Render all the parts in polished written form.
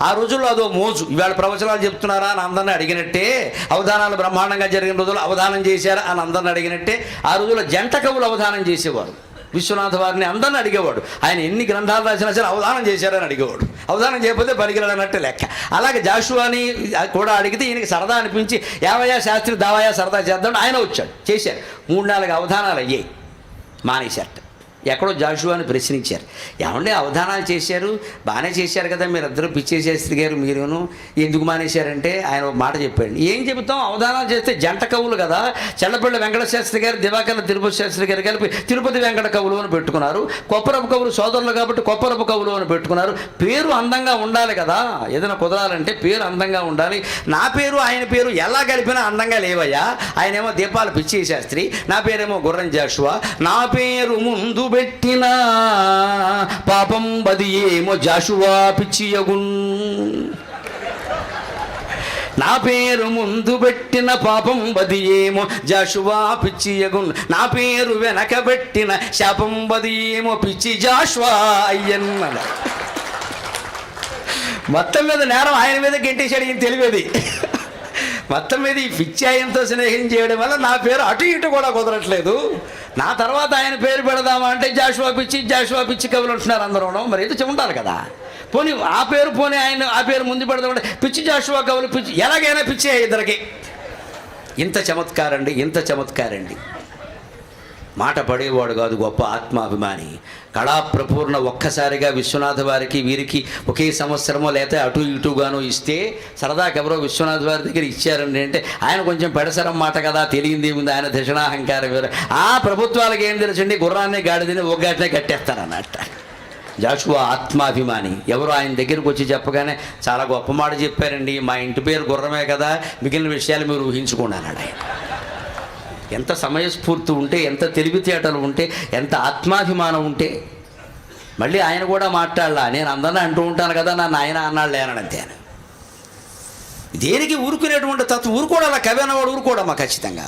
ఆ రోజుల్లో అదో మోజు. ఇవాళ ప్రవచనాలు చెప్తున్నారా అని అందరిని అడిగినట్టే, అవధానాలు బ్రహ్మాండంగా జరిగిన రోజులు అవధానం చేశారా అని అందరిని అడిగినట్టే ఆ రోజుల్లో జంట కవులు అవధానం చేసేవారు. విశ్వనాథ వారిని అందరిని అడిగేవాడు. ఆయన ఎన్ని గ్రంథాలు రాసినా సరే అవధానం చేశారని అడిగేవాడు. అవధానం చేయకపోతే పనికిరాడన్నట్టు లెక్క. అలాగే జాషువాని కూడా అడిగితే ఈయనకి సరదా అనిపించి యావయ్యా శాస్త్రి దావయ్యా సరదా చేద్దాం ఆయన వచ్చాడు, చేశారు. 3-4 అవధానాలు అయ్యాయి, మానేశారట. ఎక్కడో జాషువాని ప్రశ్నించారు, ఏమంటే అవధానాలు చేశారు బాగానే చేశారు కదా మీరిద్దరూ పిచ్చేశాస్త్రి గారు మీరును, ఎందుకు మానేశారంటే ఆయన ఒక మాట చెప్పాడు. ఏం చెబుతాం, అవధానాలు చేస్తే జంట కవులు కదా, చెల్లపల్లి వెంకట శాస్త్రి గారు దివాకర్ల తిరుపతి శాస్త్రి గారు కలిపి తిరుపతి వెంకట కవులు అని పెట్టుకున్నారు. కొప్పరపు కవులు సోదరులు కాబట్టి కొప్పరపు కవులు అని పెట్టుకున్నారు. పేరు అందంగా ఉండాలి కదా, ఏదైనా కుదరాలంటే పేరు అందంగా ఉండాలి. నా పేరు ఆయన పేరు ఎలా కలిపినా అందంగా లేవయ్యా. ఆయనేమో దీపాల పిచ్చేశాస్త్రి, నా పేరేమో గుర్రం జాషువా. నా పేరు ముందు పెట్టిన పాపం బది ఏమో జాషువా పిచ్చియగున్. నా పేరు ముందు పెట్టిన పాపం బది ఏమో జాషువా పిచ్చియగున్. నా పేరు వెనకబెట్టిన శాపం బది ఏమో పిచ్చి జాషువా అయ్యన్న. మొత్తం మీద నేరం ఆయన మీద గెంటేశాడు. ఈయన తెలివేది మొత్తం మీద ఈ పిచ్చి ఆయనతో స్నేహం చేయడం వల్ల నా పేరు అటు ఇటు కూడా కుదరట్లేదు. నా తర్వాత ఆయన పేరు పెడదామా అంటే జాషువా పిచ్చి కవులు అంటున్నారు అందరూ. మరి ఏదో ఉండాలి కదా, పోనీ ఆ పేరు పోనీ ఆయన ఆ పేరు ముందు పెడదామంటే పిచ్చి జాషువా కవులు పిచ్చి, ఎలాగైనా పిచ్చే ఇద్దరికి. ఇంత చమత్కారండి. మాట పడేవాడు కాదు, గొప్ప ఆత్మాభిమాని, కళాప్రపూర్ణ. ఒక్కసారిగా విశ్వనాథ వారికి వీరికి ఒకే సంవత్సరమో లేకపోతే అటు ఇటుగానో ఇస్తే సరదాకి ఎవరో విశ్వనాథ వారి దగ్గర ఇచ్చారండి అంటే ఆయన కొంచెం పెడసరం మాట కదా, తెలియంది ఉంది, ఆయన దక్షిణాహంకారం వేరు. ఆ ప్రభుత్వాలకు ఏం తెలుసండి, గుర్రాన్ని గాడిదని ఒగ్గాటినే కట్టేస్తారన్నట్ట. జాషువా ఆత్మాభిమాని. ఎవరు ఆయన దగ్గరికి వచ్చి చెప్పగానే చాలా గొప్ప మాట చెప్పారండి, మా ఇంటి పేరు గుర్రమే కదా, మిగిలిన విషయాలు మీరు ఊహించుకోండి అన్నాడు ఆయన. ఎంత సమయస్ఫూర్తి ఉంటే, ఎంత తెలివితేటలు ఉంటే, ఎంత ఆత్మాభిమానం ఉంటే. మళ్ళీ ఆయన కూడా మాట్లాడలా, నేను అందరినీ అంటూ ఉంటాను కదా నన్ను ఆయన అన్నాడు లేనంతే. దేనికి ఊరుకునేటువంటి తత్వం ఊరుకోవడం, కవి అన్నవాడు ఊరుకోవడమా ఖచ్చితంగా.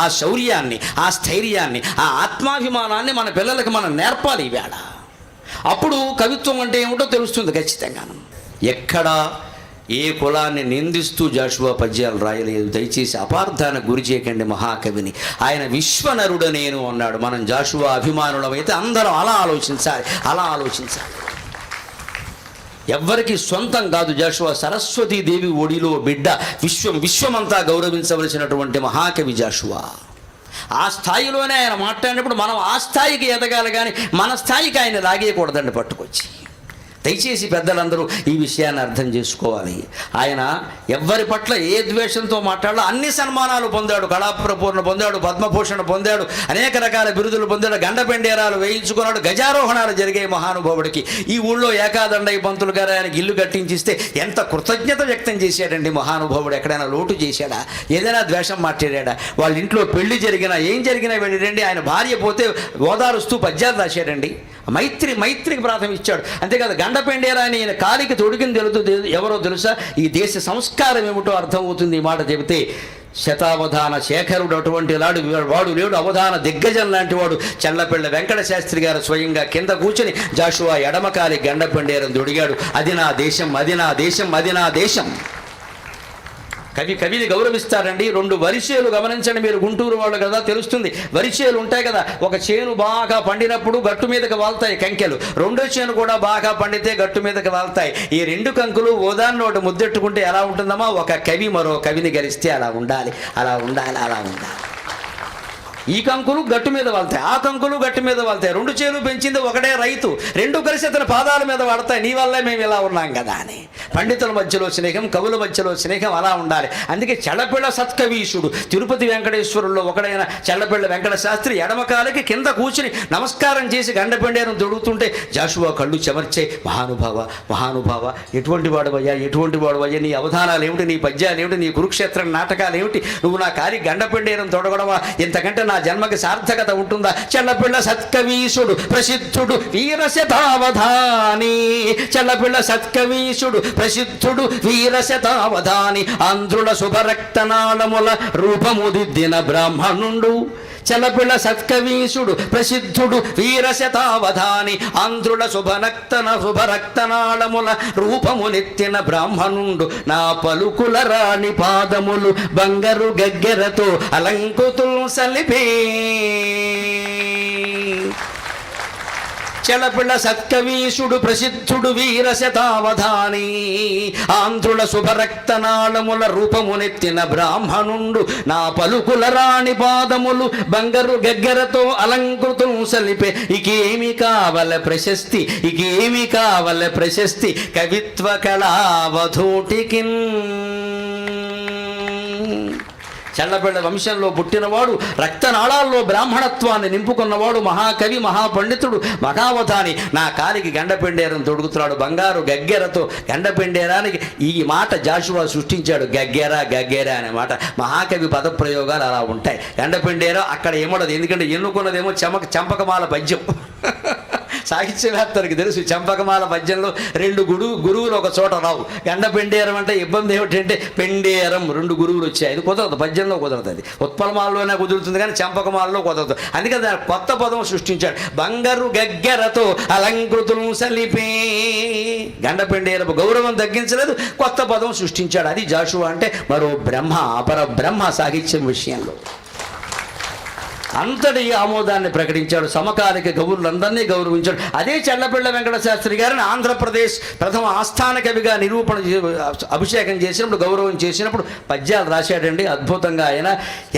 ఆ శౌర్యాన్ని, ఆ స్థైర్యాన్ని, ఆ ఆత్మాభిమానాన్ని మన పిల్లలకి మనం నేర్పాలి ఈవేళ. అప్పుడు కవిత్వం అంటే ఏమిటో తెలుస్తుంది ఖచ్చితంగా. ఎక్కడ ఏ కులాన్ని నిందిస్తూ జాషువా పద్యాలు రాయలేదు. దయచేసి అపార్థానికి గురి చేయకండి మహాకవిని. ఆయన విశ్వనరుడు నేను అన్నాడు. మనం జాషువా అభిమానులమైతే అందరం అలా ఆలోచించాలి. ఎవ్వరికి సొంతం కాదు జాషువా, సరస్వతీదేవి ఒడిలో బిడ్డ. విశ్వమంతా గౌరవించవలసినటువంటి మహాకవి జాషువా. ఆ స్థాయిలోనే ఆయన మాట్లాడినప్పుడు మనం ఆ స్థాయికి ఎదగాలి, కానీ మన స్థాయికి ఆయన లాగేయకూడదండి పట్టుకొచ్చి. దయచేసి పెద్దలందరూ ఈ విషయాన్ని అర్థం చేసుకోవాలి. ఆయన ఎవ్వరి పట్ల ఏ ద్వేషంతో మాట్లాడాలో అన్ని సన్మానాలు పొందాడు. కళాప్రపూర్ణ పొందాడు, పద్మభూషణ పొందాడు, అనేక రకాల బిరుదులు పొందాడు, గండపెండేరాలు వేయించుకున్నాడు, గజారోహణాలు జరిగాయి మహానుభావుడికి. ఈ ఊళ్ళో ఏకాదండయ్య పంతులు గారు ఆయనకి ఇల్లు కట్టించిస్తే ఎంత కృతజ్ఞత వ్యక్తం చేశాడండి మహానుభావుడు. ఎక్కడైనా లోటు చేశాడా, ఏదైనా ద్వేషం మాట్లాడా, వాళ్ళ ఇంట్లో పెళ్లి జరిగినా ఏం జరిగినా వెళ్ళండి, ఆయన భార్య పోతే ఓదారుస్తూ పద్యాలు రాశాడండి. మైత్రికి ప్రాథం ఇచ్చాడు. అంతేకాదు గండపెండేరా అని ఈయన కాలికి తొడిగింది ఎవరో తెలుసా, ఈ దేశ సంస్కారం ఏమిటో అర్థమవుతుంది ఈ మాట చెబితే. శతావధాన శేఖరుడు అటువంటి వాడు లేడు, అవధాన దిగ్గజం లాంటి వాడు చెల్లపిళ్ళ వెంకట శాస్త్రి గారు స్వయంగా కింద కూర్చొని జాషువా ఎడమకాలి గండపెండేరం దొడిగాడు. అది నా దేశం. కవిని గౌరవిస్తారండి. 2 వరిసేలు గమనించండి, మీరు గుంటూరు వాళ్ళు కదా తెలుస్తుంది. వరిసేలు ఉంటాయి కదా, ఒక చేను బాగా పండినప్పుడు గట్టు మీదకి వాళ్తాయి కంకెలు, రెండో చేను కూడా బాగా పండితే గట్టు మీదకి వాళ్తాయి. ఈ 2 కంకులు ఓదాన్ని ఒకటి ముద్దెట్టుకుంటే ఎలా ఉంటుందమ్మా, ఒక కవి మరో కవిని గెలిస్తే అలా ఉండాలి. ఈ కంకులు గట్టు మీద వాళ్తాయి, ఆ కంకులు గట్టు మీద వాళ్తాయి. 2 చేలు పెంచింది ఒకటే రైతు, 2 కలిసి అతని పాదాల మీద వాడతాయి. నీ వల్లే మేము ఇలా ఉన్నాం కదా అని. పండితుల మధ్యలో స్నేహం, కవుల మధ్యలో స్నేహం అలా ఉండాలి. అందుకే చెల్లపిళ్ళ సత్కవీశుడు తిరుపతి వెంకటేశ్వరుల్లో ఒకడైన చెల్లపిళ్ళ వెంకట శాస్త్రి ఎడమకాలకి కింద కూర్చుని నమస్కారం చేసి గండపెండేరం దొడుగుతుంటే జాషువా కళ్ళు చెమర్చే, మహానుభావ ఎటువంటి వాడువయ్యా, నీ అవధానాలు ఏమిటి, నీ పద్యాలు ఏమిటి, నీ కురుక్షేత్రం నాటకాలు ఏమిటి, నువ్వు నా కాలి గండపెండేరం తొడగడమా, ఇంతకంటే నా జన్మకి సార్థకత ఉంటుందా. చెల్లపిళ్ళ సత్కవీశుడు ప్రసిద్ధుడు వీరశతావధాని ఆంధ్రుల శుభరక్తనాళముల రూపముదిద్దిన బ్రాహ్మణుండు. చలపిళ సత్కవీశుడు ప్రసిద్ధుడు వీర శతావధాని ఆంధ్రుల శుభరక్తనాళముల రూపమునెత్తిన బ్రాహ్మణుండు నా పలుకుల రాణి పాదములు బంగారు గగ్గెరతో అలంకృతులు సలిపే చలపిళ సత్కవీశుడు ప్రసిద్ధుడు వీర శతావధాని ఆంధ్రుల శుభరక్తనాళముల రూపమునెత్తిన బ్రాహ్మణుండు నా పలుకుల రాణి పాదములు బంగారు గగ్గెరతో అలంకృతం సలిపే ఇకేమి కావల ప్రశస్తి కవిత్వ కళావధూటికిన్ చల్లబిళ్ళ వంశంలో పుట్టినవాడు రక్తనాళాల్లో బ్రాహ్మణత్వాన్ని నింపుకున్నవాడు మహాకవి మహాపండితుడు మహావధాని నా కాలికి గండపెండేరం తొడుగుతున్నాడు బంగారు గగ్గెరతో గండపెండేరానికి ఈ మాట జాషువా సృష్టించాడు గగ్గెర అనే మాట మహాకవి పదప్రయోగాలు అలా ఉంటాయి గండపెండేరం అక్కడ ఏమడదు ఎందుకంటే ఎన్నుకున్నదేమో చంపకమాల పద్యం సాహిత్యవేత్తలకు తెలుసు చంపకమాల పద్యంలో రెండు గురువులు ఒక చోట రావు గండపెండేరం అంటే ఇబ్బంది ఏమిటంటే పెండేరం రెండు గురువులు వచ్చాయి అది కుదరదు పద్యంలో కుదరదు అది ఉత్పలమాలలోనే కుదురుతుంది కానీ చంపకమాలలో కుదరదు అందుకని దాని కొత్త పదం సృష్టించాడు బంగారు గగ్గెరతో అలంకృతులు సలిపే గండపెండేరపు గౌరవం తగ్గించలేదు కొత్త పదం సృష్టించాడు అది జాషువా అంటే మరో అపర బ్రహ్మ సాహిత్యం విషయంలో అంతటి ఆమోదాన్ని ప్రకటించాడు సమకాలిక కవులందరినీ గౌరవించాడు అదే చల్లపిళ్ళ వెంకట శాస్త్రి గారిని ఆంధ్రప్రదేశ్ ప్రథమ ఆస్థాన కవిగా నిరూపణ అభిషేకం చేసినప్పుడు గౌరవం చేసినప్పుడు పద్యాలు రాశాడండి అద్భుతంగా ఆయన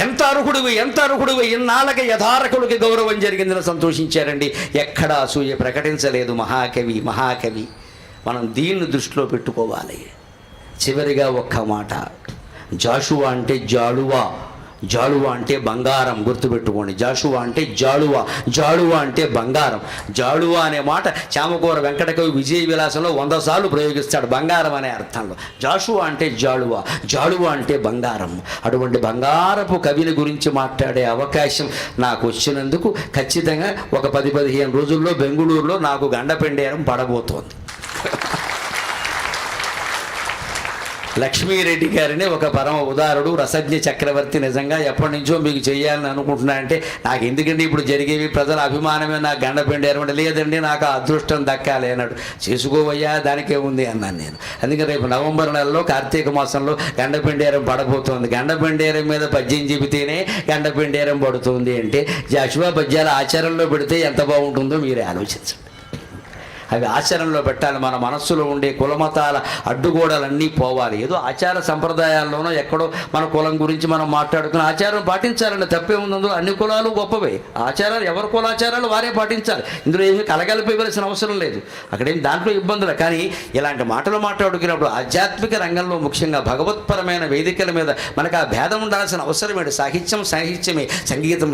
ఎంత అర్హుడివి ఇన్నాళ్ళకి యథారకుడికి గౌరవం జరిగిందని సంతోషించారండి ఎక్కడా అసూయ ప్రకటించలేదు మహాకవి మనం దీన్ని దృష్టిలో పెట్టుకోవాలి చివరిగా ఒక్క మాట జాషువా అంటే జాళువా అంటే బంగారం గుర్తుపెట్టుకోండి జాషువా అంటే జాళువా అంటే బంగారం జాళువా అనే మాట చామకూర వెంకటకవి విజయ విలాసంలో 100 సార్లు ప్రయోగిస్తాడు బంగారం అనే అర్థంలో జాషువా అంటే జాళువా అంటే బంగారం అటువంటి బంగారపు కవిని గురించి మాట్లాడే అవకాశం నాకు వచ్చినందుకు ఖచ్చితంగా ఒక 10-15 రోజుల్లో బెంగుళూరులో నాకు గండపెండేరం పడబోతోంది లక్ష్మీరెడ్డి గారిని ఒక పరమ ఉదారుడు రసజ్ఞ చక్రవర్తి నిజంగా ఎప్పటి నుంచో మీకు చేయాలని అనుకుంటున్నా అంటే నాకు ఎందుకంటే ఇప్పుడు జరిగేవి ప్రజల అభిమానమే నాకు గండపెండేరం అంటే లేదండి నాకు అదృష్టం దక్కాలి అన్నాడు చేసుకోవయ్యా దానికే ఉంది అన్నాను నేను అందుకని రేపు నవంబర్ నెలలో కార్తీక మాసంలో గండపెండేరం పడబోతోంది గండపెండేరం మీద పద్యం చెబితేనే గండపెండేరం పడుతుంది అంటే జాషువా పద్యాలు ఆచారంలో పెడితే ఎంత బాగుంటుందో మీరే ఆలోచించండి అవి ఆచరణలో పెట్టాలి మన మనస్సులో ఉండే కులమతాల అడ్డుగోడలన్నీ పోవాలి ఏదో ఆచార సంప్రదాయాల్లోనో ఎక్కడో మన కులం గురించి మనం మాట్లాడుకుని ఆచారం పాటించాలని తప్పే ఉందో అన్ని కులాలు గొప్పవే ఆచారాలు ఎవరి కులాచారాలు వారే పాటించాలి ఇందులో ఏమీ కలగలిపేవలసిన అవసరం లేదు అక్కడేం దాంట్లో ఇబ్బందులు కానీ ఇలాంటి మాటలు మాట్లాడుకున్నప్పుడు ఆధ్యాత్మిక రంగంలో ముఖ్యంగా భగవత్పరమైన వేదికల మీద మనకు ఆ భేదం ఉండాల్సిన అవసరం ఏంటి సాహిత్యమే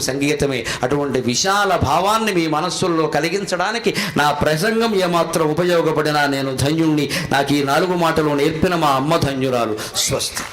సంగీతమే అటువంటి విశాల భావాన్ని మీ మనస్సుల్లో కలిగించడానికి నా ప్రసంగం ఏమాత్రం ఉపయోగపడినా నేను ధన్యుణ్ణి నాకు ఈ 4 మాటలు నేర్పిన మా అమ్మ ధన్యురాలు స్వస్తి